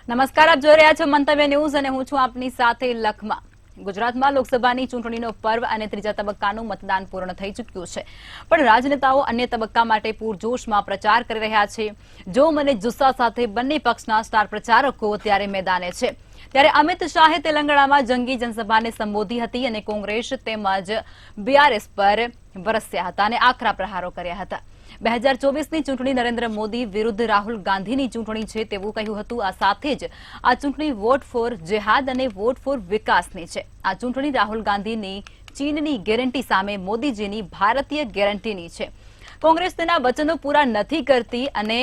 નમસ્કાર, આપ જોઈ રહ્યા છો મંતવ્ય ન્યૂઝ અને હું છું આપની સાથે લખમાં. ગુજરાતમાં લોકસભાની ચૂંટણીનો પર્વ અને ત્રીજા તબક્કાનું મતદાન પૂર્ણ થઈ ચૂક્યું છે, પણ રાજનેતાઓ અન્ય તબક્કા માટે પૂરજોશમાં પ્રચાર કરી રહ્યા છે. જોમ અને જુસ્સા સાથે બંને પક્ષના સ્ટાર પ્રચારકો ત્યારે મેદાને છે. ત્યારે અમિત શાહે તેલંગાણામાં જંગી જનસભાને સંબોધી હતી અને કોંગ્રેસ તેમજ બીઆરએસ પર વરસ્યા હતા અને આકરા પ્રહારો કર્યા હતા. 2024ની ચૂંટણી નરેન્દ્ર મોદી વિરુદ્ધ રાહુલ ગાંધીની ચૂંટણી છે તેવું કહ્યું હતું. આ સાથે જ આ ચૂંટણી વોટ ફોર જેહાદ અને વોટ ફોર વિકાસની છે. આ ચૂંટણી રાહુલ ગાંધીની ચીનની ગેરંટી સામે મોદીજીની ભારતીય ગેરંટીની છે. કોંગ્રેસ તેના વચનો પૂરા નથી કરતી અને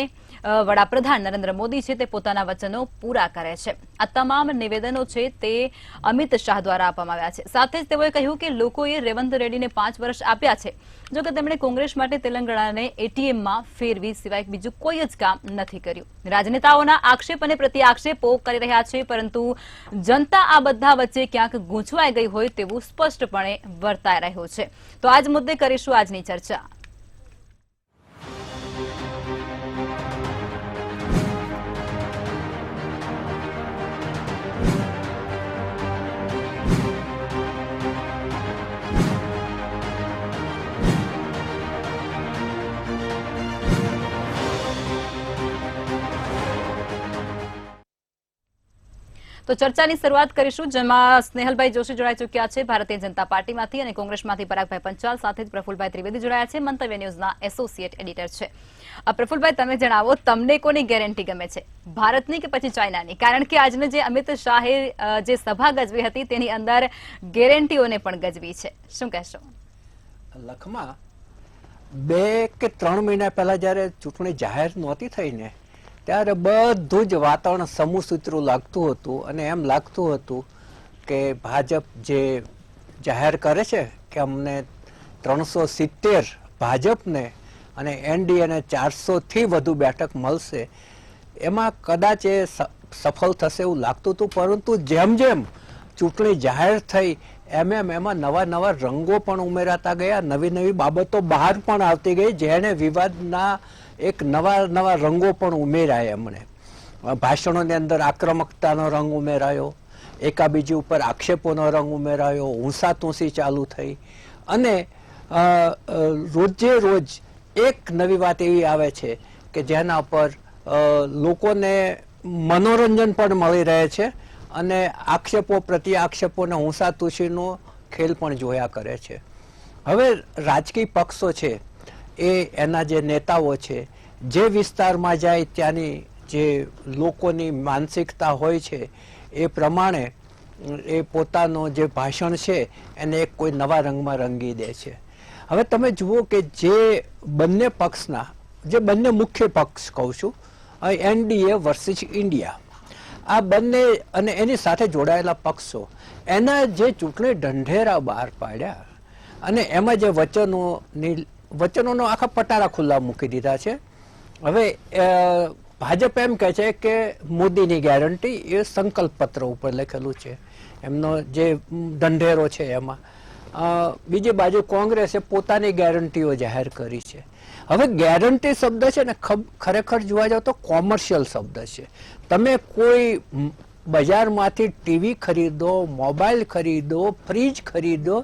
વડાપ્રધાન નરેન્દ્ર મોદી છે તે પોતાના વચનો પૂરા કરે છે. આ તમામ નિવેદનો છે તે અમિત શાહ દ્વારા આપવામાં આવ્યા છે. સાથે જ તેઓએ કહ્યું કે લોકોએ રેવંત રેડ્ડીને 5 વર્ષ આપ્યા છે, જો કે તેમણે કોંગ્રેસ માટે તેલંગાણાને એટીએમમાં ફેરવી સિવાય બીજું કોઈ જ કામ નથી કર્યું. રાજનેતાઓના આક્ષેપ અને પ્રત્યાક્ષેપો કરી રહ્યા છે, પરંતુ જનતા આ બધા વચ્ચે ક્યાંક ગૂંચવાઈ ગઈ હોય તેવું સ્પષ્ટપણે વર્તાઈ રહ્યું છે. તો આ જ મુદ્દે કરીશું આજની ચર્ચા. તો ચર્ચાની શરૂઆત કરીશું, જેમાં સ્નેહલભાઈ જોશી જોડાઈ ચૂક્યા છે ભારતીય જનતા પાર્ટીમાંથી અને કોંગ્રેસમાંથી પરાગભાઈ પંચાલ, સાથે જ પ્રફુલભાઈ ત્રિવેદી જોડાયા છે, મંતવ્ય ન્યૂઝના એસોસિએટ એડિટર છે. પ્રફુલભાઈ, તમે જણાવો, તમને કોની ગેરંટી ગમે છે, ભારતની કે પછી ચાઇનાની? કારણ કે આજને જે અમિત શાહે જે સભા ગજવી હતી તેની અંદર ગેરંટીઓને પણ ગજવી છે, શું કહેશો? લખમાં 2 કે 3 મહિના પહેલા જયારે ચૂંટણી જાહેર નહોતી થઈ ને, ત્યારે બધું જ વાતાવરણ સમૂહસૂત્રું લાગતું હતું અને એમ લાગતું હતું કે ભાજપ જે જાહેર કરે છે કે અમને 370 ભાજપને અને એનડીએને 400થી વધુ બેઠક મળશે, એમાં કદાચ એ સફળ થશે એવું લાગતું હતું. પરંતુ જેમ જેમ ચૂંટણી જાહેર થઈ એમાં નવા રંગો પણ ઉમેરાતા ગયા, નવી બાબતો બહાર પણ આવતી ગઈ, જેને વિવાદના એક નવા રંગો પણ ઉમેરાયા. એમણે ભાષણોની અંદર આક્રમકતાનો રંગ ઉમેરાયો, એકાબીજી ઉપર આક્ષેપોનો રંગ ઉમેરાયો, ઊંસાતુંસી ચાલુ થઈ અને રોજે રોજ એક નવી વાત એવી આવે છે કે જેના પર લોકોને મનોરંજન પણ મળી રહે છે અને આક્ષેપો પ્રત્યે આક્ષેપોને ઊંસાતુંસીનો ખેલ પણ જોયા કરે છે. હવે રાજકીય પક્ષો છે એ એના જે નેતાઓ છે જે વિસ્તારમાં જાય ત્યાંની જે લોકોની માનસિકતા હોય છે એ પ્રમાણે એ પોતાનો જે ભાષણ છે એને એક કોઈ નવા રંગમાં રંગી દે છે. હવે તમે જુઓ કે જે બંને પક્ષના, જે બંને મુખ્ય પક્ષ કહું છું, એનડીએ વર્સિસ ઇન્ડિયા, આ બંને અને એની સાથે જોડાયેલા પક્ષો, એના જે ચૂંટણી ઢંઢેરા બહાર પાડ્યા અને એમાં જે વચનોનો આખા પટારા ખુલ્લા મૂકી દીધા છે. હવે ભાજપ એમ કહે છે કે મોદીની ગેરંટી એ સંકલ્પ પત્ર ઉપર લખેલું છે, એમનો જે ઢંઢેરો છે એમાં. બીજી બાજુ કોંગ્રેસે પોતાની ગેરંટીઓ જાહેર કરી છે. હવે ગેરંટી શબ્દ છે ને ખરેખર જોવા જાવ તો કોમર્શિયલ શબ્દ છે. તમે કોઈ બજારમાંથી ટીવી ખરીદો, મોબાઈલ ખરીદો, ફ્રીજ ખરીદો,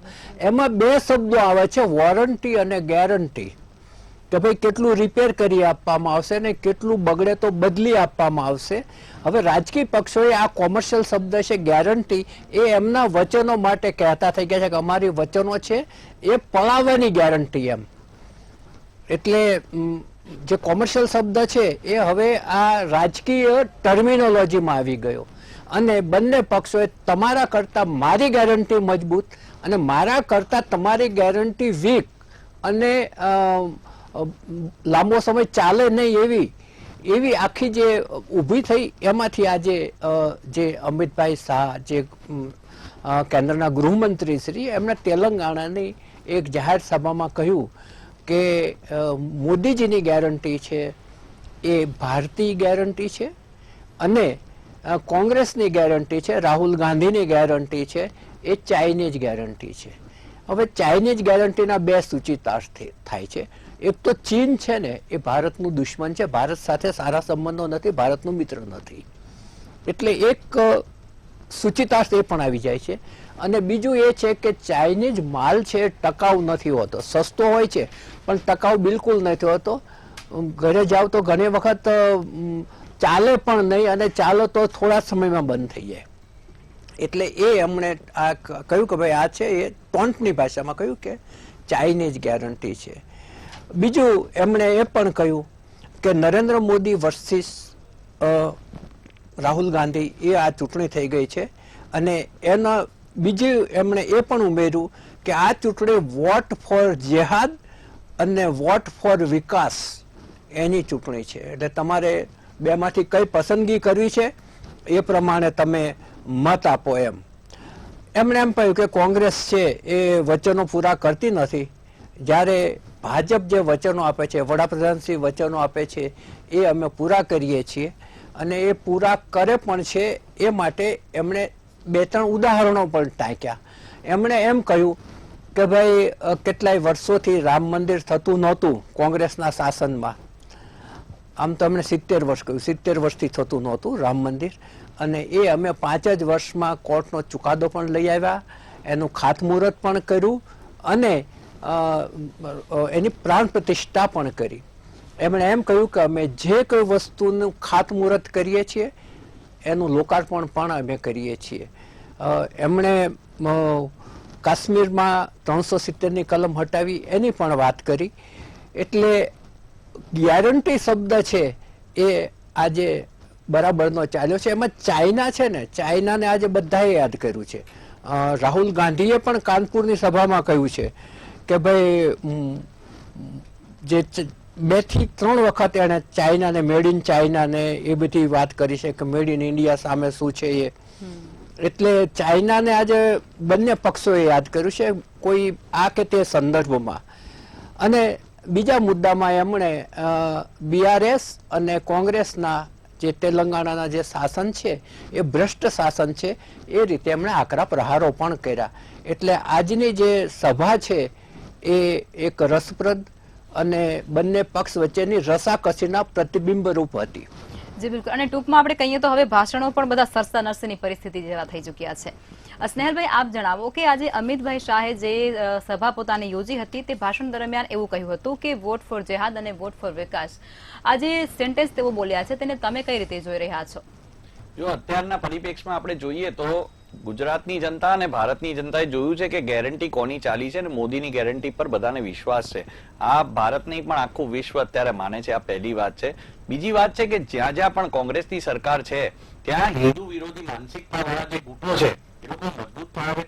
એમાં 2 શબ્દો આવે છે, વોરંટી અને ગેરંટી. કે ભાઈ કેટલું રિપેર કરી આપવામાં આવશે ને કેટલું બગડે તો બદલી આપવામાં આવશે. હવે રાજકીય પક્ષોએ આ કોમર્શિયલ શબ્દ છે ગેરંટી, એ એમના વચનો માટે કહેતા થઈ ગયા છે કે અમારી વચનો છે એ પળાવવાની ગેરંટી એમ. એટલે જે કોમર્શિયલ શબ્દ છે એ હવે આ રાજકીય ટર્મિનોલોજીમાં આવી ગયો અને બંને પક્ષોએ તમારા કરતાં મારી ગેરંટી મજબૂત અને મારા કરતાં તમારી ગેરંટી વીક અને લાંબો સમય ચાલે નહીં એવી આખી જે ઊભી થઈ, એમાંથી આજે જે અમિતભાઈ શાહ, જે કેન્દ્રના ગૃહમંત્રી શ્રી, એમણે તેલંગાણાની એક જાહેર સભામાં કહ્યું કે મોદીજીની ગેરંટી છે એ ભારતીય ગેરંટી છે અને કોંગ્રેસની ગેરંટી છે, રાહુલ ગાંધીની ગેરંટી છે એ ચાઇનીઝ ગેરંટી છે. હવે ચાઇનીઝ ગેરંટીના 2 સૂચિતાર્થ થાય છે. એક તો ચીન છે ને એ ભારતનું દુશ્મન છે, ભારત સાથે સારા સંબંધો નથી, ભારતનું મિત્ર નથી. એટલે એક સૂચિતાર્થ એ પણ આવી જાય છે. અને બીજું એ છે કે ચાઇનીઝ માલ છે ટકાઉ નથી હોતો, સસ્તો હોય છે પણ ટકાઉ બિલકુલ નથી હોતો. ઘરે જાવ તો ઘણી વખત ચાલે પણ નહીં, અને ચાલો તો થોડા સમયમાં બંધ થઈ જાય. એટલે એ એમણે આ કહ્યું કે ભાઈ આ છે એ ટોન્ટની ભાષામાં કહ્યું કે ચાઇનીઝ ગેરંટી છે. બીજું એમણે એ પણ કહ્યું કે નરેન્દ્ર મોદી વર્સિસ રાહુલ ગાંધી એ આ ચૂંટણી થઈ ગઈ છે. અને એના બીજું એમણે એ પણ ઉમેર્યું કે આ ચૂંટણી વોટ ફોર જેહાદ અને વોટ ફોર વિકાસ એની ચૂંટણી છે. એટલે તમારે બેમાંથી કઈ પસંદગી કરવી છે એ પ્રમાણે તમે મત આપો એમ. એમણે એમ કહ્યું કે કોંગ્રેસ છે એ વચનો પૂરા કરતી નથી, જ્યારે ભાજપ જે વચનો આપે છે, વડાપ્રધાનશ્રી વચનો આપે છે એ અમે પૂરા કરીએ છીએ, અને એ પૂરા કરે પણ છે. એ માટે એમણે 2-3 ઉદાહરણો પણ ટાંક્યા. એમણે એમ કહ્યું કે ભાઈ કેટલાય વર્ષોથી રામ મંદિર થતું નહોતું કોંગ્રેસના શાસનમાં. આમ તો એમણે 70 વર્ષ કહ્યું, 70 વર્ષથી થતું નહોતું રામ મંદિર, અને એ અમે 5 જ વર્ષમાં કોર્ટનો ચુકાદો પણ લઈ આવ્યા, એનું ખાતમુહૂર્ત પણ કર્યું, અને એની પ્રાણ પ્રતિષ્ઠા પણ કરી. એમણે એમ કહ્યું કે અમે જે કોઈ વસ્તુનું ખાતમુહૂર્ત કરીએ છીએ એનું લોકાર્પણ પણ અમે કરીએ છીએ. એમણે કાશ્મીરમાં 370ની કલમ હટાવી એની પણ વાત કરી. એટલે ગેરંટી શબ્દ છે એ આજે બરાબરનો ચાલ્યો છે. એમાં ચાઇના છે ને, ચાઇનાને આજે બધાએ યાદ કર્યું છે. રાહુલ ગાંધીએ પણ કાનપુરની સભામાં કહ્યું છે કે ભાઈ જે 2 થી 3 વખત એણે ચાઇનાને, મેડ ઇન ચાઇનાને એ બધી વાત કરી છે કે મેડ ઇન ઇન્ડિયા સામે શું છે એ. એટલે ચાઇનાને આજે બંને પક્ષોએ યાદ કર્યું છે, કોઈ આ કે તે સંદર્ભમાં. અને બીજા મુદ્દામાં એમણે બીઆરએસ અને કોંગ્રેસના જે તેલંગાણાના જે શાસન છે એ ભ્રષ્ટ શાસન છે એ રીતે એમણે આકરા પ્રહારો પણ કર્યા. એટલે આજની જે સભા છે એ એક રસપ્રદ અને બંને પક્ષ વચ્ચેની રસાકસીના પ્રતિબિંબ રૂપ હતી. જી બિલકુલ. અને ટૂંકમાં આપણે કહીએ તો હવે ભાષણો પણ બધા સરસા નરસીની પરિસ્થિતિ જેવા થઈ ચૂક્યા છે. સ્નેહલભાઈ, આપ જણાવો કે આજે અમિતભાઈ શાહે જે સભા પોતાની યોજી હતી તે ભાષણ દરમિયાન એવું કહ્યું હતું કે વોટ ફોર જેહાદ અને વોટ ફોર વિકાસ, આ જે સેન્ટેન્સ તેઓ બોલ્યા છે તેને તમે કઈ રીતે જોઈ રહ્યા છો? જો અત્યારના પરિપ્રેક્ષમાં આપણે જોઈએ તો ગુજરાતની જનતા અને ભારતની જનતાએ જોયું છે કે ગેરંટી કોની ચાલી છે, અને મોદીની ગેરંટી પર બધાને વિશ્વાસ છે. આ ભારત નહીં પણ આખું વિશ્વ અત્યારે માને છે. આ પહેલી વાત છે. બીજી વાત છે કે જ્યાં જ્યાં પણ કોંગ્રેસની સરકાર છે ત્યાં હિન્દુ વિરોધી માનસિકતા વાળા જે ગુટો છે એ લોકો મજબૂત થયા છે.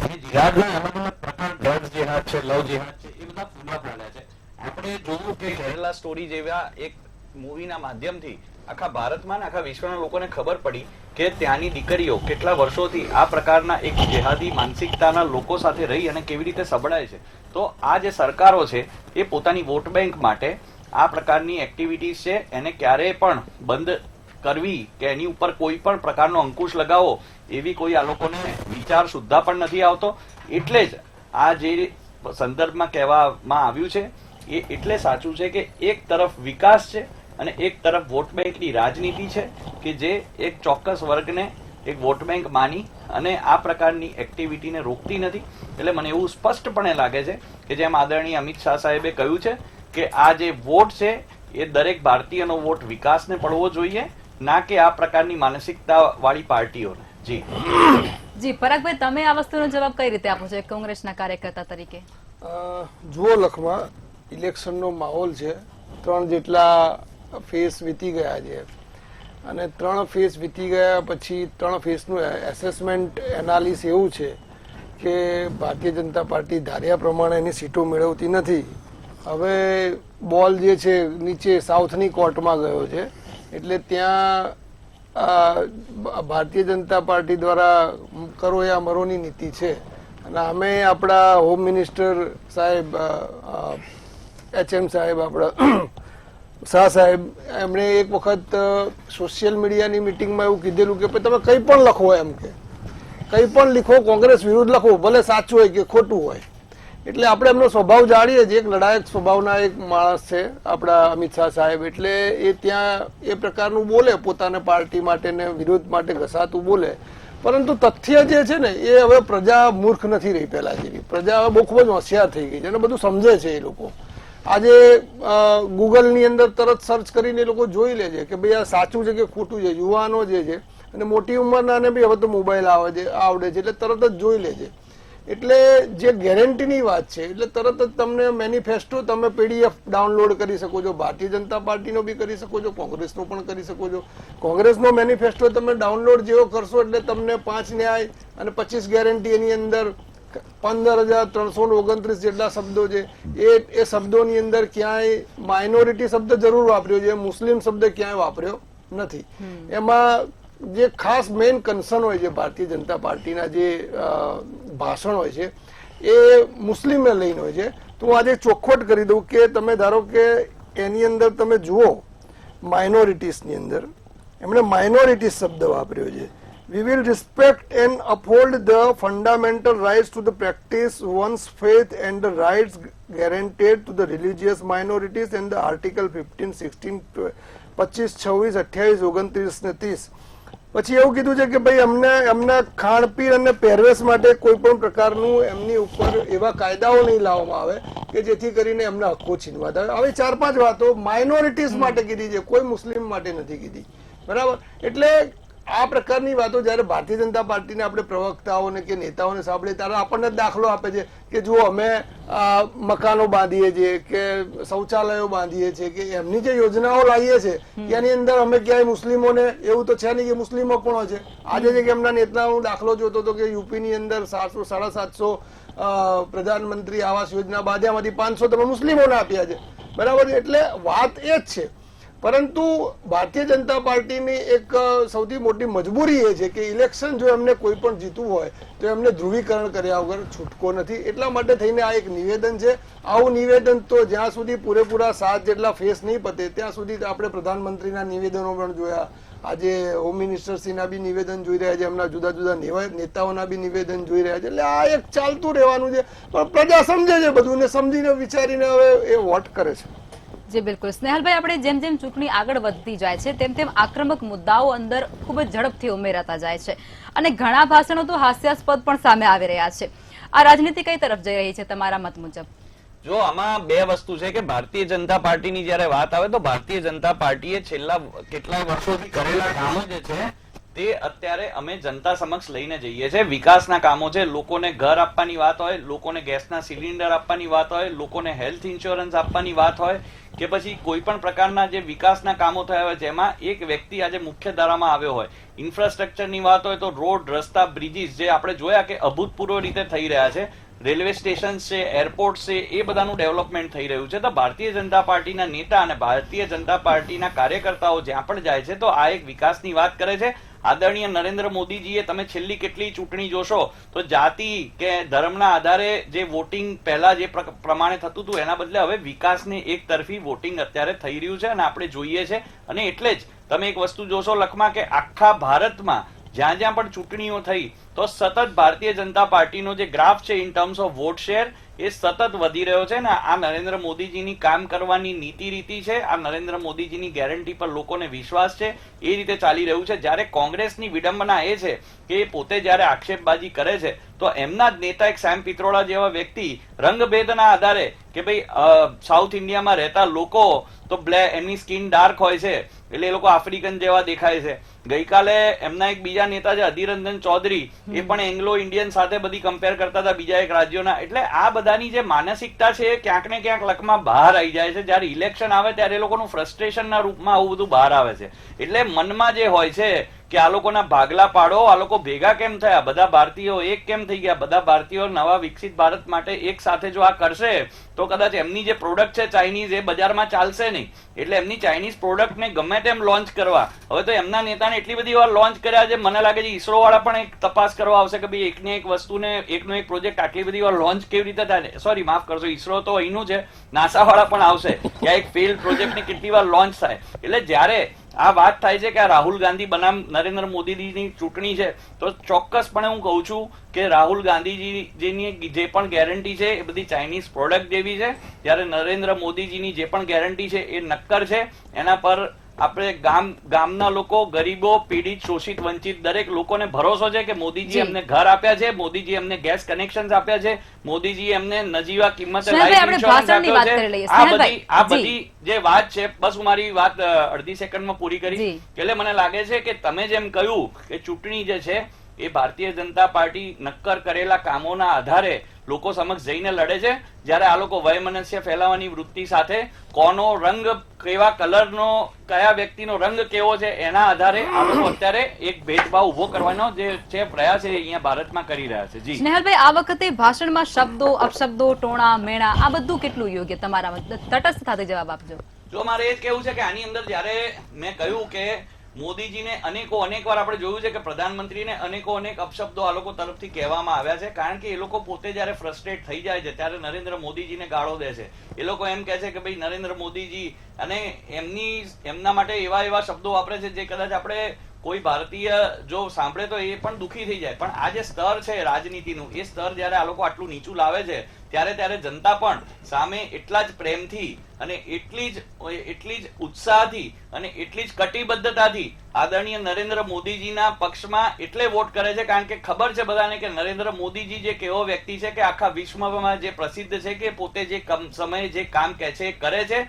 અને જિહાદના અલગ અલગ પ્રકાર, ડ્રગ્સ જેહાદ છે, લવ જેહાદ છે, એ બધા ફૂલા પડ્યા છે. આપણે જોયું કે કેરલા સ્ટોરી જેવા એક મૂવીના માધ્યમથી આખા ભારતમાં આખા વિશ્વના લોકોને ખબર પડી કે ત્યાંની દીકરીઓ કેટલા વર્ષોથી આ પ્રકારના એક જેહાદી માનસિકતાના લોકો સાથે રહી અને કેવી રીતે સબડાય છે. તો આ જે સરકારો છે એ પોતાની વોટ બેંક માટે આ પ્રકારની એક્ટિવિટીઝ છે એને ક્યારેય પણ બંધ કરવી કે એની ઉપર કોઈ પણ પ્રકારનો અંકુશ લગાવો એવી કોઈ આ લોકોને વિચાર સુદ્ધા પણ નથી આવતો. એટલે જ આ જે સંદર્ભમાં કહેવામાં આવ્યું છે એ એટલે સાચું છે કે એક તરફ વિકાસ છે અને એક તરફ વોટ બેંકની રાજનીતિ છે કે જે એક ચોક્કસ વર્ગને એક વોટ બેંક માની અને આ પ્રકારની એક્ટિવિટીને રોકતી નથી. એટલે મને એવું સ્પષ્ટપણે લાગે છે કે જેમ આદરણીય અમિત શાહ સાહેબે કહ્યું છે કે આ જે વોટ છે એ દરેક ભારતીયનો વોટ વિકાસને પડવો જોઈએ, ના કે આ પ્રકારની માનસિકતા વાળી પાર્ટીઓને. જી જી પરાગભાઈ, તમે આ વસ્તુનો જવાબ કઈ રીતે આપો છો કોંગ્રેસના કાર્યકર્તા તરીકે? જુઓ, લખમાં ઇલેક્શનનો માહોલ છે. 3 જેટલા ફેઝ વીતી ગયા છે, અને 3 ફેઝ વીતી ગયા પછી 3 ફેઝનું એસેસમેન્ટ એનાલિસ એવું છે કે ભારતીય જનતા પાર્ટી ધાર્યા પ્રમાણે એની સીટો મેળવતી નથી. હવે બોલ જે છે નીચે સાઉથની કોર્ટમાં ગયો છે. એટલે ત્યાં ભારતીય જનતા પાર્ટી દ્વારા કરો યા મરોની નીતિ છે. અને અમે આપણા હોમ મિનિસ્ટર સાહેબ HM સાહેબ, આપણા શાહ સાહેબ, એમણે એક વખત સોશિયલ મીડિયાની મિટિંગમાં એવું કીધેલું કે તમે કંઈ પણ લખો, એમ કે કંઈ પણ લીખો, કોંગ્રેસ વિરુદ્ધ લખો, ભલે સાચું હોય કે ખોટું હોય. એટલે આપણે એમનો સ્વભાવ જાણીએ છીએ. એક લડાયક સ્વભાવના એક માણસ છે આપણા અમિત શાહ સાહેબ. એટલે એ ત્યાં એ પ્રકારનું બોલે, પોતાના પાર્ટી માટે ને વિરોધ માટે ઘસાતું બોલે. પરંતુ તથ્ય જે છે ને એ હવે પ્રજા મૂર્ખ નથી રહી પહેલા જેવી. પ્રજા હવે બહુ ખૂબ જ હોશિયાર થઈ ગઈ છે અને બધું સમજે છે એ લોકો. આજે ગૂગલની અંદર તરત સર્ચ કરીને એ લોકો જોઈ લે છે કે ભાઈ આ સાચું છે કે ખોટું છે. યુવાનો જે છે અને મોટી ઉંમરના ને બી હવે તો મોબાઈલ આવડે છે એટલે તરત જ જોઈ લે છે. એટલે જે ગેરંટીની વાત છે એટલે તરત જ તમને મેનિફેસ્ટો તમે PDF ડાઉનલોડ કરી શકો છો. ભારતીય જનતા પાર્ટીનો બી કરી શકો છો, કોંગ્રેસનો પણ કરી શકો છો. કોંગ્રેસનો મેનિફેસ્ટો તમે ડાઉનલોડ જેવો કરશો એટલે તમને 5 ન્યાય અને 25 ગેરંટી એની અંદર 15,329 જેટલા શબ્દો છે. એ શબ્દોની અંદર ક્યાંય માઇનોરિટી શબ્દ જરૂર વાપર્યો છે, મુસ્લિમ શબ્દ ક્યાંય વાપર્યો નથી. એમાં જે ખાસ મેઇન કન્સર્ન હોય છે ભારતીય જનતા પાર્ટીના જે ભાષણ હોય છે એ મુસ્લિમને લઈને હોય છે. તો હું આજે ચોખવટ કરી દઉં કે તમે ધારો કે એની અંદર તમે જુઓ માઇનોરિટીસની અંદર એમણે માઇનોરિટી શબ્દ વાપર્યો છે. We will respect and uphold the fundamental rights to the practice one's faith and the rights guaranteed to the religious minorities and the Article 15, 16, 25, 26, 28, 29 ને 30. પછી એવું કીધું છે કે ભાઈ એમના ખાણપીણ અને પહેરવેશ માટે કોઈ પણ પ્રકારનું એમની ઉપર એવા કાયદાઓ નહીં લાવવામાં આવે કે જેથી કરીને એમના હક્કો છીનવાતા આવે. હવે 4-5 વાતો માઇનોરિટીઝ માટે કીધી છે, કોઈ મુસ્લિમ માટે નથી કીધી. બરાબર. એટલે આ પ્રકારની વાતો જયારે ભારતીય જનતા પાર્ટીને આપણે પ્રવક્તાઓને કે નેતાઓને સાંભળીએ ત્યારે આપણને દાખલો આપે છે કે જુઓ અમે મકાનો બાંધીએ છીએ કે શૌચાલયો બાંધીએ છીએ કે એમની જે યોજનાઓ લાવીએ છીએ એની અંદર અમે ક્યાંય મુસ્લિમોને એવું તો છે નહીં કે મુસ્લિમો પણ હોય છે. આજે જે એમના નેતાનો દાખલો જોતો હતો કે યુપીની અંદર 700-750 પ્રધાનમંત્રી આવાસ યોજના બાંધ્યામાંથી 500 તમે મુસ્લિમોને આપ્યા છે. બરાબર. એટલે વાત એ જ છે. પરંતુ ભારતીય જનતા પાર્ટીની એક સૌથી મોટી મજબૂરી એ છે કે ઇલેક્શન જો એમને કોઈ પણ જીતવું હોય તો એમને ધ્રુવીકરણ કર્યા વગર છૂટકો નથી. એટલા માટે થઈને આ એક નિવેદન છે. આવું નિવેદન તો જ્યાં સુધી પૂરેપૂરા 7 જેટલા ફેસ નહીં પતે ત્યાં સુધી આપણે પ્રધાનમંત્રીના નિવેદનો પણ જોયા, આજે હોમ મિનિસ્ટરશ્રીના બી નિવેદન જોઈ રહ્યા છે, એમના જુદા જુદા નેતાઓના બી નિવેદન જોઈ રહ્યા છે. એટલે આ એક ચાલતું રહેવાનું છે. પણ પ્રજા સમજે છે બધું ને સમજીને વિચારીને હવે એ વોટ કરે છે. જી બિલકુલ. સ્નેહલભાઈ, આપણે જેમ જેમ ચૂંટણી આગળ વધતી જાય છે તેમ તેમ આક્રમક મુદ્દાઓ અંદર ખૂબ જ ઝડપથી ઉમેરાતા જાય છે અને ઘણા ભાષણો તો હાસ્યાસ્પદ પણ સામે આવી રહ્યા છે. આ રાજનીતિ કઈ તરફ જઈ રહી છે તમારા મત મુજબ? જો આમાં બે વસ્તુ છે કે ભારતીય જનતા પાર્ટીની જયારે વાત આવે તો ભારતીય જનતા પાર્ટીએ છેલ્લા કેટલાય વર્ષોથી કરેલા કામો જે છે તે અત્યારે અમે જનતા સમક્ષ લઈને જઈએ છીએ. વિકાસના કામો છે, લોકોને ઘર આપવાની વાત હોય, લોકોને ગેસના સિલિન્ડર આપવાની વાત હોય, લોકોને હેલ્થ ઇન્સ્યોરન્સ આપવાની વાત હોય કે પછી કોઈ પણ પ્રકારના જે વિકાસના કામો થયા હોય જેમાં એક વ્યક્તિ આજે મુખ્ય ધારામાં આવ્યો હોય. ઇન્ફ્રાસ્ટ્રક્ચરની વાત હોય તો રોડ, રસ્તા, બ્રિજીસ જે આપણે જોયા કે અભૂતપૂર્વ રીતે થઈ રહ્યા છે, રેલવે સ્ટેશન છે, એરપોર્ટ છે, એ બધાનું ડેવલપમેન્ટ થઈ રહ્યું છે. તો ભારતીય જનતા પાર્ટીના નેતા અને ભારતીય જનતા પાર્ટીના કાર્યકર્તાઓ જ્યાં પણ જાય છે તો આ એક વિકાસની વાત કરે છે. આદરણીય નરેન્દ્ર મોદીજીએ તમે છેલ્લી કેટલી ચૂંટણી જોશો તો જાતિ કે ધર્મના આધારે જે વોટિંગ પહેલા જે પ્રમાણે થતું હતું એના બદલે હવે વિકાસને એક તરફી વોટિંગ અત્યારે થઈ રહ્યું છે અને આપણે જોઈએ છે. અને એટલે જ તમે એક વસ્તુ જોશો લખમાં કે આખા ભારતમાં જ્યાં જ્યાં પણ ચૂંટણીઓ થઈ તો સતત ભારતીય જનતા પાર્ટીનો જે ગ્રાફ છે in terms of vote share એ સતત વધી રહ્યો છે ને આ નરેન્દ્ર મોદીજીની કામ કરવાની નીતિ રીતિ છે, આ નરેન્દ્ર મોદીજીની ગેરંટી પર લોકોને વિશ્વાસ છે, એ રીતે ચાલી રહ્યું છે. જ્યારે કોંગ્રેસની વિડંબના એ છે કે એ પોતે જ્યારે આક્ષેપબાજી કરે છે તો એમના જ નેતા એક સેમ પિત્રોડા જેવા વ્યક્તિ રંગભેદના આધારે કે ભાઈ સાઉથ ઇન્ડિયામાં રહેતા લોકો તો એમની સ્કિન ડાર્ક હોય છે એટલે એ લોકો આફ્રિકન જેવા દેખાય છે. ગઈકાલે એમના એક બીજા નેતા છે અધીર રંજન ચૌધરી, એ પણ એંગ્લો ઇન્ડિયન સાથે બધી કમ્પેર કરતા હતા બીજા એક રાજ્યોના. એટલે આ બધાની જે માનસિકતા છે એ ક્યાંક ને ક્યાંક લખમાં બહાર આવી જાય છે. જયારે ઇલેક્શન આવે ત્યારે એ લોકોનું ફ્રસ્ટ્રેશનના રૂપમાં આવું બધું બહાર આવે છે. એટલે મનમાં જે હોય છે કે આ લોકોના ભાગલા પાડો, આ લોકો ભેગા કેમ થયા, બધા ભારતીયો એક કેમ થઈ ગયા, બધા ભારતીયો નવા વિકસિત ભારત માટે એક સાથે જો આ કરશે તો કદાચ એમની જે પ્રોડક્ટ છે ચાઇનીઝ એ બજારમાં ચાલશે નહીં. એટલે એમની ચાઇનીઝ પ્રોડક્ટને ગમે તેમ લોન્ચ કરવા, હવે તો એમના નેતાને એટલી બધી વાર લોન્ચ કર્યા છે મને લાગે છે ઈસરો વાળા પણ એક તપાસ કરવા આવશે કે ભાઈ એકને એક વસ્તુને એકનો એક પ્રોજેક્ટ આટલી બધી વાર લોન્ચ કેવી રીતે થાય. સોરી માફ કરશો, ઈસરો તો અહીંનું છે, નાસા વાળા પણ આવશે કે આ એક ફેઇલ્ડ પ્રોજેક્ટને કેટલી વાર લોન્ચ થાય. એટલે જ્યારે આ વાત થાય છે કે આ રાહુલ ગાંધી બનામ નરેન્દ્ર મોદીજીની ચૂંટણી છે, તો ચોક્કસપણે હું કહું છું કે રાહુલ ગાંધીજીની જે પણ ગેરંટી છે એ બધી ચાઇનીઝ પ્રોડક્ટ જેવી છે, જ્યારે નરેન્દ્ર મોદીજીની જે પણ ગેરંટી છે એ નક્કર છે. એના પર આપણે ગામના લોકો, ગરીબો, પીડિત, શોષિત, વંચિત દરેક લોકોને ભરોસો છે કે મોદીજી એમને ઘર આપ્યા છે, મોદીજી એમને ગેસ કનેક્શન આપ્યા છે, મોદીજી એમને નજીવા કિંમતે લાઈફ ઇન્સ્યોરન્સ આપ્યો છે. આ બધી જે વાત છે, બસ હું મારી વાત અડધી સેકન્ડમાં પૂરી કરી. એટલે મને લાગે છે કે તમે જેમ કહ્યું કે ચૂંટણી જે છે એ ભારતીય જનતા પાર્ટી નક્કર કરેલા કામોના આધારે લોકો સમક્ષ જઈને લડે છે, જ્યારે આ લોકો વયમનસ્ય ફેલાવવાની વૃત્તિ સાથે કોનો રંગ, કેવા કલરનો, કયા વ્યક્તિનો રંગ કેવો છે એના આધારે આ લોકો અત્યારે એક ભેદભાવ ઉભો કરવાનો જે છે પ્રયાસ એ અહીંયા ભારતમાં કરી રહ્યા છે. જી સ્નેહલભાઈ, આ વખતે ભાષણમાં શબ્દો, અપશબ્દો, ટોણા મેણા આ બધું કેટલું યોગ્ય તમારા તટસ્થ સાથે જવાબ આપજો. જો મારે એ જ કહેવું છે કે આની અંદર જ્યારે મેં કહ્યું કે મોદીજીને અનેક વાર આપણે જોયું છે કે પ્રધાનમંત્રીને અનેક અપશબ્દો આ લોકો તરફથી કહેવામાં આવ્યા છે, કારણ કે એ લોકો પોતે જયારે ફ્રસ્ટ્રેટ થઈ જાય છે ત્યારે નરેન્દ્ર મોદીજીને ગાળો દે છે. એ લોકો એમ કહે છે કે ભાઈ નરેન્દ્ર મોદીજી, અને એમના માટે એવા શબ્દો વાપરે છે જે કદાચ આપણે કોઈ ભારતીય જો સાંભળે તો એ પણ દુઃખી થઈ જાય. પણ આ જે સ્તર છે રાજનીતિનું, એ સ્તર જયારે આ લોકો આટલું નીચું લાવે છે ત્યારે જનતા પણ સામે એટલા જ પ્રેમથી અને એટલી જ ઉત્સાહથી અને એટલી જ કટિબદ્ધતાથી આદરણીય નરેન્દ્ર મોદીજીના પક્ષમાં એટલે વોટ કરે છે, કારણ કે ખબર છે બધાને કે નરેન્દ્ર મોદીજી જે કેવો વ્યક્તિ છે કે આખા વિશ્વમાં જે પ્રસિદ્ધ છે કે પોતે જે સમયે જે કામ કહે છે એ કરે છે.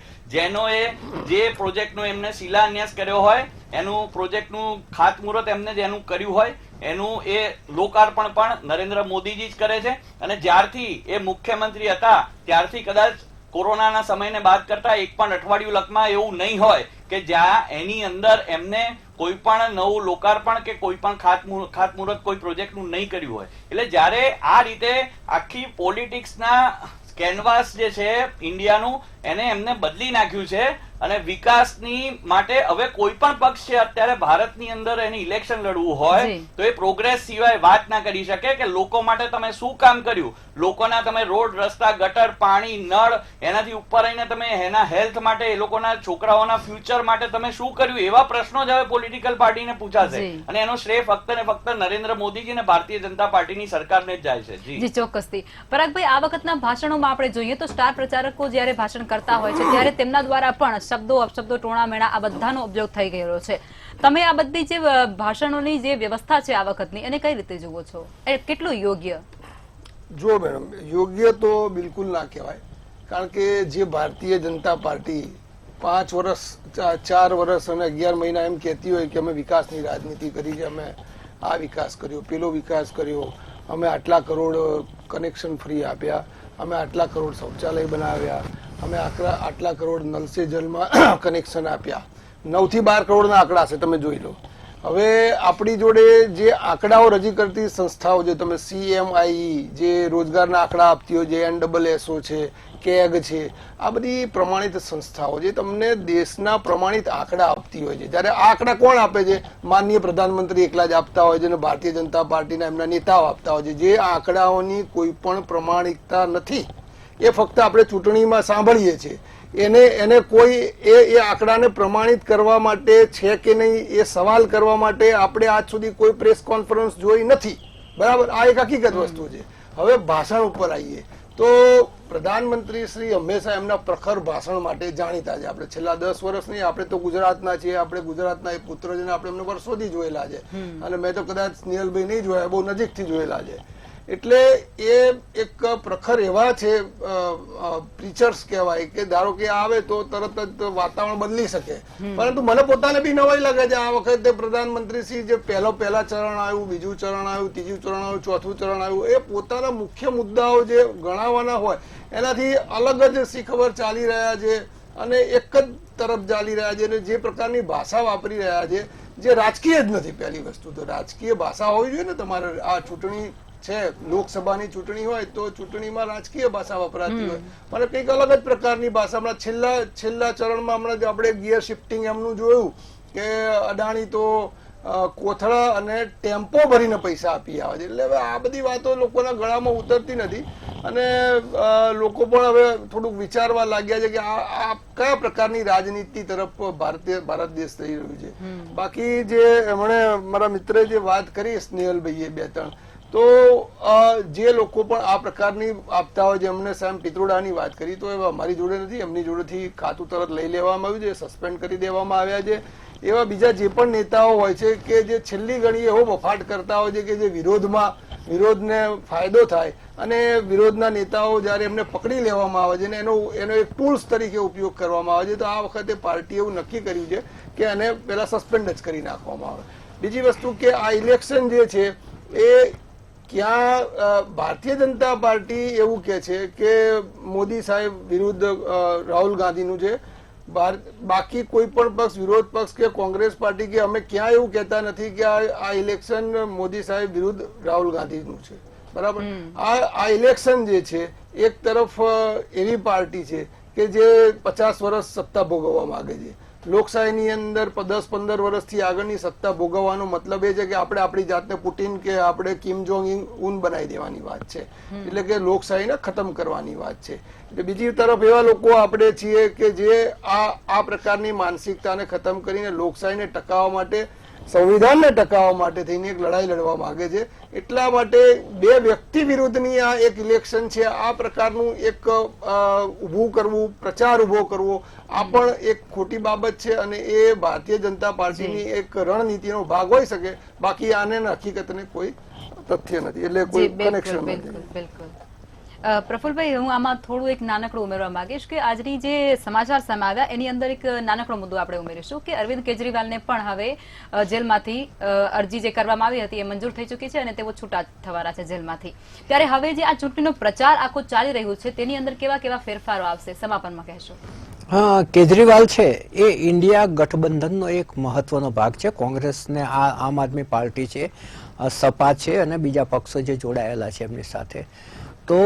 જે પ્રોજેક્ટનો એમને શિલાન્યાસ કર્યો હોય, એનું પ્રોજેક્ટનું ખાતમુહૂર્ત એમને જેનું કર્યું હોય એનું એ લોકાર્પણ પણ નરેન્દ્ર મોદીજી જ કરે છે. અને જ્યારથી એ મુખ્યમંત્રી હતા ત્યારથી કદાચ કોરોનાના સમયને બાદ કરતા એક પણ અઠવાડિયું લખમાં એવું નહીં હોય કે જ્યાં એની અંદર એમને કોઈ પણ નવું લોકાર્પણ કે કોઈ પણ ખાતમુહૂર્ત કોઈ પ્રોજેક્ટનું નહીં કર્યું હોય. એટલે જ્યારે આ રીતે આખી પોલિટિક્સના કેનવાસ જે છે ઇન્ડિયાનું એને એમને બદલી નાખ્યું છે, અને વિકાસની માટે હવે કોઈ પણ પક્ષ છે અત્યારે ભારતની અંદર એને ઇલેક્શન લડવું હોય તો એ પ્રોગ્રેસ સિવાય વાત ના કરી શકે કે લોકો માટે તમે શું કામ કર્યું, લોકોના તમે રોડ, રસ્તા, ગટર, પાણી, નળ, એનાથી ઉપર આવીને તમે એના હેલ્થ માટે, એ લોકોના છોકરાઓના ફ્યુચર માટે તમે શું કર્યું, એવા પ્રશ્નો જ હવે પોલિટિકલ પાર્ટીને પૂછાશે. અને એનો શ્રેય ફક્ત ને ફક્ત નરેન્દ્ર મોદીજી અને ભારતીય જનતા પાર્ટીની સરકારને જ જાય છે. જી ચોક્કસથી. પરાગભાઈ, આ વખતના ભાષણોમાં આપણે જોઈએ તો સ્ટાર પ્રચારકો જ્યારે ભાષણ કરતા હોય છે ત્યારે તેમના દ્વારા પણ શબ્દો, અપશબ્દો, ટોણા મેણા આ બધાનો ઉપયોગ થઈ ગયેલો છે. તમે આ બધી જે ભાષણોની જે વ્યવસ્થા છે આ વખતની એને કઈ રીતે જુઓ છો? એ કેટલું યોગ્ય? જો મેડમ, યોગ્ય તો બિલકુલ ના કહેવાય, કારણ કે જે ભારતીય જનતા પાર્ટી 5 વર્ષ, 4 વર્ષ અને 11 મહિના એમ કહેતી હોય કે અમે વિકાસની રાજનીતિ કરી છે, અમે આ વિકાસ કર્યો, પેલો વિકાસ કર્યો, અમે આટલા કરોડ કનેક્શન ફ્રી આપ્યા, અમે આટલા કરોડ શૌચાલય બનાવ્યા, અમે આટલા કરોડ નલ સે જલમાં કનેક્શન આપ્યા, 9 થી 12 કરોડના આંકડા છે, તમે જોઈ લો. હવે આપણી જોડે જે આંકડાઓ રજૂ કરતી સંસ્થાઓ, જે તમે CMIE જે રોજગારના આંકડા આપતી હોય, જે NSSO છે, કેગ છે, આ બધી પ્રમાણિત સંસ્થાઓ જે તમને દેશના પ્રમાણિત આંકડા આપતી હોય છે. જ્યારે આ આંકડા કોણ આપે છે? માનનીય પ્રધાનમંત્રી એકલા જ આપતા હોય છે અને ભારતીય જનતા પાર્ટીના એમના નેતાઓ આપતા હોય છે. જે આંકડાઓની કોઈ પણ પ્રમાણિકતા નથી, એ ફક્ત આપણે ચૂંટણીમાં સાંભળીએ છીએ. એને કોઈ એ આંકડાને પ્રમાણિત કરવા માટે છે કે નહીં એ સવાલ કરવા માટે આપણે આજ સુધી કોઈ પ્રેસ કોન્ફરન્સ જોઈ નથી. બરાબર, આ એક હકીકત વસ્તુ છે. હવે ભાષણ ઉપર આવીએ તો પ્રધાનમંત્રી શ્રી હંમેશા એમના પ્રખર ભાષણ માટે જાણીતા છે. આપણે છેલ્લા 10 વર્ષની, આપણે તો ગુજરાતના છીએ, આપણે ગુજરાતના એ પુત્ર છે, આપણે એમને વર્ષોથી જોયેલા છે, અને મેં તો કદાચ સ્નેહલભાઈ નહીં જોયા, બહુ નજીકથી જોયેલા છે. એટલે એ એક પ્રખર એવા છે પ્રીચર્સ કહેવાય કે ધારો કે આવે તો તરત જ વાતાવરણ બદલી શકે. પરંતુ મને પોતાને બી નવાઈ લાગે છે આ વખતે પ્રધાનમંત્રી શ્રી જે પહેલા ચરણ આવ્યું, બીજું ચરણ આવ્યું, ત્રીજું ચરણ આવ્યું, ચોથું ચરણ આવ્યું, એ પોતાના મુખ્ય મુદ્દાઓ જે ગણાવવાના હોય એનાથી અલગ જ શીખબર ચાલી રહ્યા છે અને એક જ તરફ ચાલી રહ્યા છે, અને જે પ્રકારની ભાષા વાપરી રહ્યા છે જે રાજકીય જ નથી. પહેલી વસ્તુ તો રાજકીય ભાષા હોવી જોઈએ ને. તમારે આ ચૂંટણી છે, લોકસભાની ચૂંટણી હોય તો ચૂંટણીમાં રાજકીય ભાષા વપરાતી હોય, પણ કંઈક અલગ જ પ્રકારની ભાષા. હમણાં છેલ્લા ચરણમાં હમણાં આપણે ગિયર શિફ્ટિંગ એમનું જોયું કે અદાણી તો કોથળા અને ટેમ્પો ભરીને પૈસા આપી આવે છે. એટલે હવે આ બધી વાતો લોકોના ગળામાં ઉતરતી નથી. અને લોકો પણ હવે થોડુંક વિચારવા લાગ્યા છે કે આ કયા પ્રકારની રાજનીતિ તરફ ભારત દેશ થઈ રહ્યું છે. બાકી જે એમણે મારા મિત્રે જે વાત કરી સ્નેહલભાઈએ 2-3, તો જે લોકો પણ આ પ્રકારની આપતા હોય છે, એમને સાહેબ પિત્રોડાની વાત કરી, તો એ અમારી જોડે નથી, એમની જોડેથી ખાતું તરત લઈ લેવામાં આવ્યું છે, સસ્પેન્ડ કરી દેવામાં આવ્યા છે. એવા બીજા જે પણ નેતાઓ હોય છે કે જે છેલ્લી ઘડી એવો બફાટ કરતા હોય છે કે જે વિરોધને ફાયદો થાય, અને વિરોધના નેતાઓ જયારે એમને પકડી લેવામાં આવે છે ને એનો એક ટૂલ્સ તરીકે ઉપયોગ કરવામાં આવે છે. તો આ વખતે પાર્ટીએ એવું નક્કી કર્યું છે કે એને પેલા સસ્પેન્ડ જ કરી નાખવામાં આવે. બીજી વસ્તુ કે આ ઇલેક્શન જે છે એ ક્યાં ભારતીય જનતા પાર્ટી એવું કે છે કે મોદી સાહેબ વિરુદ્ધ રાહુલ ગાંધીનું છે, બાકી કોઈ પણ પક્ષ, વિરોધ પક્ષ કે કોંગ્રેસ પાર્ટી કે અમે ક્યાં એવું કહેતા નથી કે આ ઇલેક્શન મોદી સાહેબ વિરુદ્ધ રાહુલ ગાંધીનું છે. બરાબર. આ ઇલેક્શન જે છે એક તરફ એવી પાર્ટી છે કે જે 50 વર્ષ સત્તા ભોગવવા માંગે છે. લોકશાહીની અંદર 10-15 વર્ષથી આગળની સત્તા ભોગવવાનો મતલબ એ છે કે આપણે આપણી જાતને પુટિન કે આપણે કિમ જોંગ ઉન બનાવી દેવાની વાત છે, એટલે કે લોકશાહીને ખતમ કરવાની વાત છે. એટલે બીજી તરફ એવા લોકો આપણે છીએ કે જે આ પ્રકારની માનસિકતાને ખતમ કરીને લોકશાહીને ટકાવવા માટે, સંવિધાનને ટકાવવા માટે થઈને એક લડાઈ લડવા માંગે છે. એટલા માટે બે વ્યક્તિ વિરુદ્ધની આ એક ઇલેક્શન છે. આ પ્રકારનું એક ઊભું કરવું, પ્રચાર ઊભો કરવો, આ પણ એક ખોટી બાબત છે, અને એ ભારતીય જનતા પાર્ટીની એક રણનીતિનો ભાગ હોઈ શકે. બાકી આને હકીકતને કોઈ તથ્ય નથી, એટલે કોઈ કનેક્શન નથી. પ્રફુલભાઈ, હું આમાં થોડું એક નાનકડું ઉમેરવા માંગીશ કે આજની જે સમાચાર સામે આવ્યા એની અંદર એક નાનકડો મુદ્દો આપણે ઉમેરીશું કે અરવિંદ કેજરીવાલને પણ હવે જેલમાંથી અરજી જે કરવામાં આવી હતી એ મંજૂર થઈ ચૂકી છે અને તેઓ છૂટા થવાના છે જેલમાંથી. ત્યારે હવે જે આ ચૂંટણીનો પ્રચાર આખો ચાલી રહ્યો છે તેની અંદર કેવા કેવા ફેરફારો આવશે, સમાપનમાં કહેશો? હા, કેજરીવાલ છે એ ઇન્ડિયા ગઠબંધનનો એક મહત્વનો ભાગ છે. કોંગ્રેસને આમ આદમી પાર્ટી છે, સપા છે અને બીજા પક્ષો જે જોડાયેલા છે એમની સાથે. તો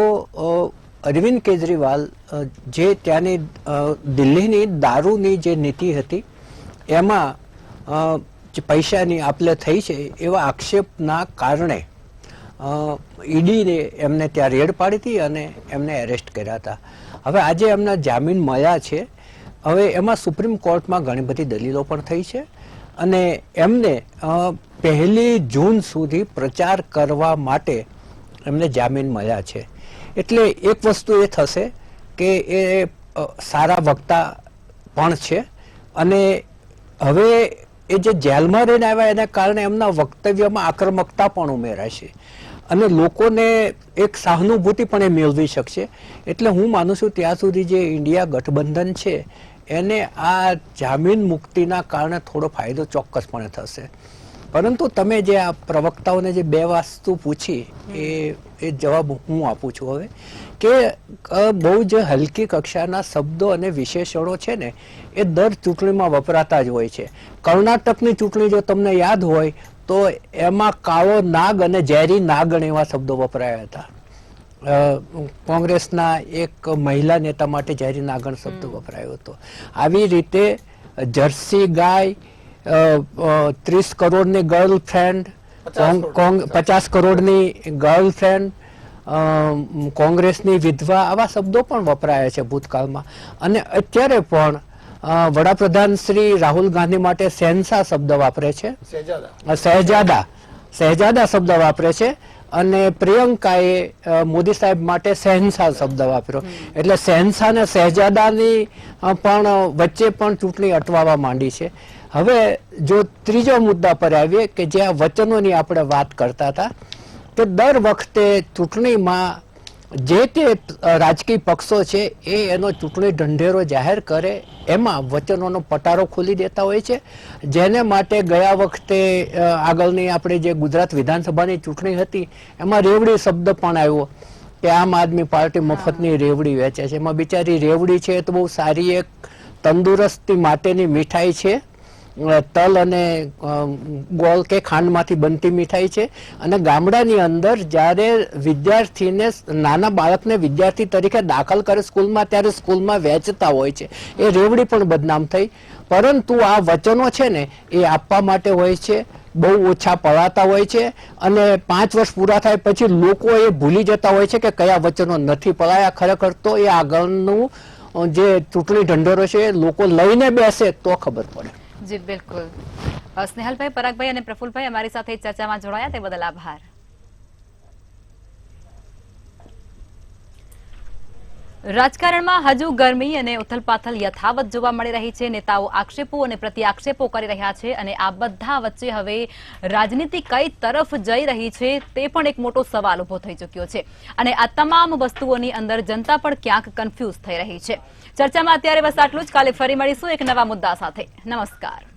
અરવિંદ કેજરીવાલ જે ત્યાંની દિલ્હીની દારૂની જે નીતિ હતી એમાં પૈસાની આપલે થઈ છે એવા આક્ષેપના કારણે ઈડીને એમને ત્યાં રેડ પાડી હતી અને એમને એરેસ્ટ કર્યા હતા. હવે આજે એમના જામીન મળ્યા છે. હવે એમાં સુપ્રીમ કોર્ટમાં ઘણી બધી દલીલો પણ થઈ છે અને એમને 1 જૂન સુધી પ્રચાર કરવા માટે એમને જામીન મળ્યા છે. એટલે એક વસ્તુ એ થશે કે એ સારા વક્તા પણ છે અને હવે એ જે જેલમાં રહીને આવ્યા એના કારણે એમના વક્તવ્યમાં આક્રમકતા પણ ઉમેરાશે અને લોકોને એક સહાનુભૂતિ પણ એ મેળવી શકશે. એટલે હું માનું છું ત્યાં સુધી જે ઇન્ડિયા ગઠબંધન છે એને આ જામીન મુક્તિના કારણે થોડો ફાયદો ચોક્કસપણે થશે. પરંતુ તમે જે આ પ્રવક્તાઓને જે 2 વસ્તુ પૂછી એ જવાબ હું આપું છું હવે કે બહુ જ હલકી કક્ષાના શબ્દો અને વિશેષણો છે ને એ દર ચૂંટણીમાં વપરાતા જ હોય છે. કર્ણાટકની ચૂંટણી જો તમને યાદ હોય તો એમાં કાળો નાગ અને ઝેરી નાગણ એવા શબ્દો વપરાયા હતા. કોંગ્રેસના એક મહિલા નેતા માટે ઝેરી નાગણ શબ્દ વપરાયો હતો. આવી રીતે જર્સી ગાય, 30 કરોડની ગર્લફ્રેન્ડ, 50 કરોડની ગર્લફ્રેન્ડ, કોંગ્રેસની વિધવા, આવા શબ્દો પણ વપરાયા છે ભૂતકાળમાં. અને અત્યારે પણ વડાપ્રધાન શ્રી રાહુલ ગાંધી માટે શહેનશાહ શબ્દ વાપરે છે, શહેજાદા શબ્દ વાપરે છે અને પ્રિયંકાએ મોદી સાહેબ માટે શહેનશાહ શબ્દ વાપર્યો. એટલે શહેનશાહ અને શહેજાદાની પણ વચ્ચે પણ ચૂંટણી અટવાવા માંડી છે. હવે જો ત્રીજો મુદ્દા પર આવીએ કે જે આ વચનોની આપણે વાત કરતા હતા કે દર વખતે ચૂંટણીમાં જે તે રાજકીય પક્ષો છે એ એનો ચૂંટણી ઢંઢેરો જાહેર કરે એમાં વચનોનો પટારો ખોલી દેતા હોય છે, જેને માટે ગયા વખતે આગળની આપણે જે ગુજરાત વિધાનસભાની ચૂંટણી હતી એમાં રેવડી શબ્દ પણ આવ્યો કે આમ આદમી પાર્ટી મફતની રેવડી વેચે છે. એમાં બિચારી રેવડી છે તો બહુ સારી એક તંદુરસ્તી માટેની મીઠાઈ છે, તલ અને ગોળ કે ખાંડમાંથી બનતી મીઠાઈ છે અને ગામડાની અંદર જ્યારે વિદ્યાર્થીને, નાના બાળકને વિદ્યાર્થી તરીકે દાખલ કરે સ્કૂલમાં ત્યારે સ્કૂલમાં વેચતા હોય છે. એ રેવડી પણ બદનામ થઈ. પરંતુ આ વચનો છે ને એ આપવા માટે હોય છે બહુ ઓછા પડાતા હોય છે અને 5 વર્ષ પૂરા થાય પછી લોકો એ ભૂલી જતા હોય છે કે કયા વચનો નથી પડાયા. ખરેખર તો એ આગળનું જે ચૂંટણી ઢંઢેરો છે એ લોકો લઈને બેસે તો ખબર પડે. જી બિલકુલ. સ્નેહલભાઈ, પરાગભાઈ અને પ્રફુલભાઈ અમારી સાથે ચર્ચામાં જોડાયા તે બદલ આભાર. રાજકારણમાં હજુ ગરમી અને ઉથલપાથલ યથાવત જોવા મળી રહી છે. નેતાઓ આક્ષેપો અને પ્રત્યાક્ષેપો કરી રહ્યા છે અને આ બધા વચ્ચે હવે રાજનીતિ કઈ તરફ જઈ રહી છે તે પણ એક મોટો સવાલ ઉભો થઈ ચૂક્યો છે અને આ તમામ વસ્તુઓની અંદર જનતા પણ ક્યાંક કન્ફ્યુઝ થઈ રહી છે. ચર્ચામાં અત્યારે બસ આટલું જ. કાલે ફરી મળીશું એક નવા મુદ્દા સાથે. નમસ્કાર.